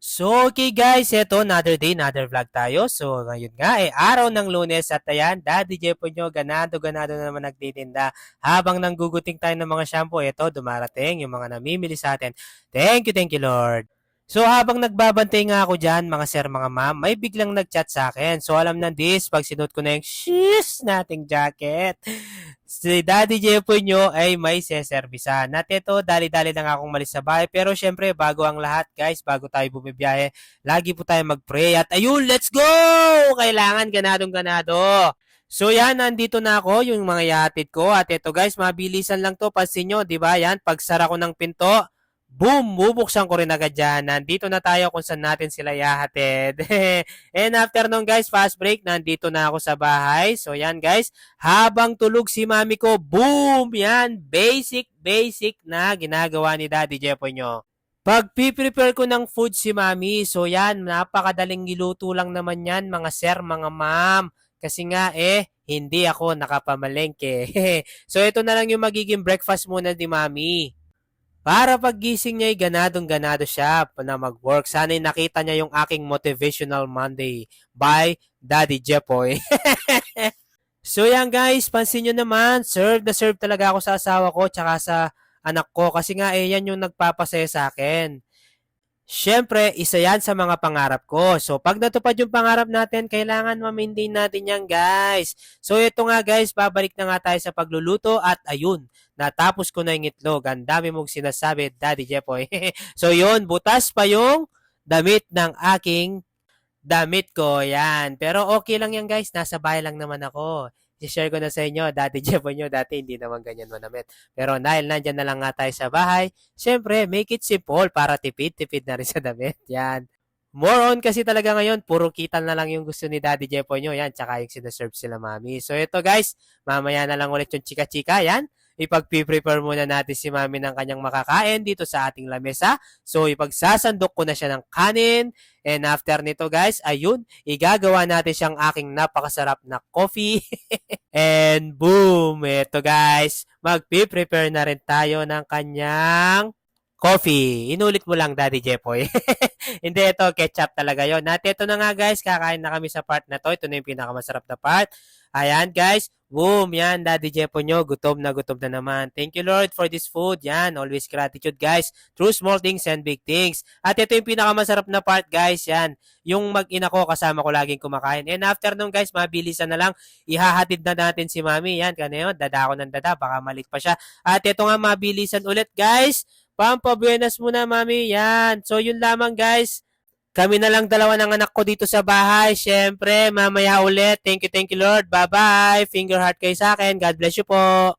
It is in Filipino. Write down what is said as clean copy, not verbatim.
So, okay guys, eto, another day, another vlog tayo. So, ngayon nga, araw ng Lunes at ayan, Daddy Jepo nyo, ganado-ganado na naman nagtitinda. Habang nangguguting tayo ng mga shampoo, eto, dumarating yung mga namimili sa atin. Thank you, Lord. So, habang nagbabantay nga ako dyan, mga sir, mga ma'am, may biglang nag-chat sa akin. So, alam ng this, pag sinuot ko na yung shish nating jacket, si Daddy Jepo nyo ay may seservisan. At ito, dali-dali na nga akong malis sa bahay. Pero syempre, bago ang lahat, guys, bago tayo bumibiyahe, lagi po tayo mag-pray. At ayun, let's go! Kailangan ganadong-ganado. So yan, nandito na ako, yung mga yahatid ko. At ito guys, mabilisan lang to, pansin nyo, di ba? Yan, pagsara ko ng pinto, boom! Bubuksan ko rin agad dyan. Nandito na tayo kung saan natin sila yahatid. And after nung guys, fast break, nandito na ako sa bahay. So yan guys, habang tulog si mami ko, boom! Yan, basic na ginagawa ni Daddy Jepo nyo. Pag prepare ko ng food si mami, so yan, napakadaling iluto lang naman yan, mga sir, mga ma'am. Kasi nga hindi ako nakapamalengke. So ito na lang yung magiging breakfast muna ni mami. Para paggising niya ay ganadong-ganado siya na mag-work. Sana'y nakita niya yung aking Motivational Monday by Daddy Jepoy. So yan guys, pansin nyo naman, serve na serve talaga ako sa asawa ko tsaka sa anak ko kasi nga yan yung nagpapasaya sa akin. Siyempre, isa yan sa mga pangarap ko. So, pag natupad yung pangarap natin, kailangan ma-maintain natin yan, guys. So, ito nga, guys, babalik na nga tayo sa pagluluto at ayun, natapos ko na yung itlog. Ang dami mong sinasabi, Daddy Jepoy. So, yun, butas pa yung damit ng aking damit ko. Yan. Pero okay lang yan, guys. Nasa bahay lang naman ako. I-share ko na sa inyo, Daddy Jepoy nyo, dati hindi naman ganyan manamit. Pero dahil nandyan na lang nga tayo sa bahay, syempre, make it simple para tipid-tipid na rin sa damit. Yan. More on kasi talaga ngayon, puro kita na lang yung gusto ni Daddy Jepoy nyo. Yan, tsaka yung sinaserve sila mami. So ito guys, mamaya na lang ulit yung chika-chika. Yan. Ipag-prepare muna natin si mami ng kanyang makakain dito sa ating lamesa. So ipagsasandok ko na siya ng kanin. And after nito guys, ayun, igagawa natin siyang aking napakasarap na coffee. And boom! Ito guys, magpi-prepare na rin tayo ng kanyang coffee. Inulit mo lang, Daddy Jepoy. Hindi, ito, ketchup talaga yon. At ito na nga guys, kakain na kami sa part na to. Ito na yung pinakamasarap na part. Ayan guys, boom, yan, Daddy Jepo nyo, gutom na naman. Thank you Lord for this food. Yan, always gratitude guys. Through small things and big things. At ito yung pinakamasarap na part guys, yan. Yung mag-ina ko, kasama ko laging kumakain. And after nung guys, mabilisan na lang, ihahatid na natin si mami. Yan, kanina yun, dada ako ng dada, baka malit pa siya. At ito nga, mabilisan ulit guys. Pampabuenas muna mami, yan. So yun lamang guys. Kami na lang dalawa ng anak ko dito sa bahay. Siyempre, mamaya ulit. Thank you Lord. Bye-bye. Finger heart kayo sa akin. God bless you po.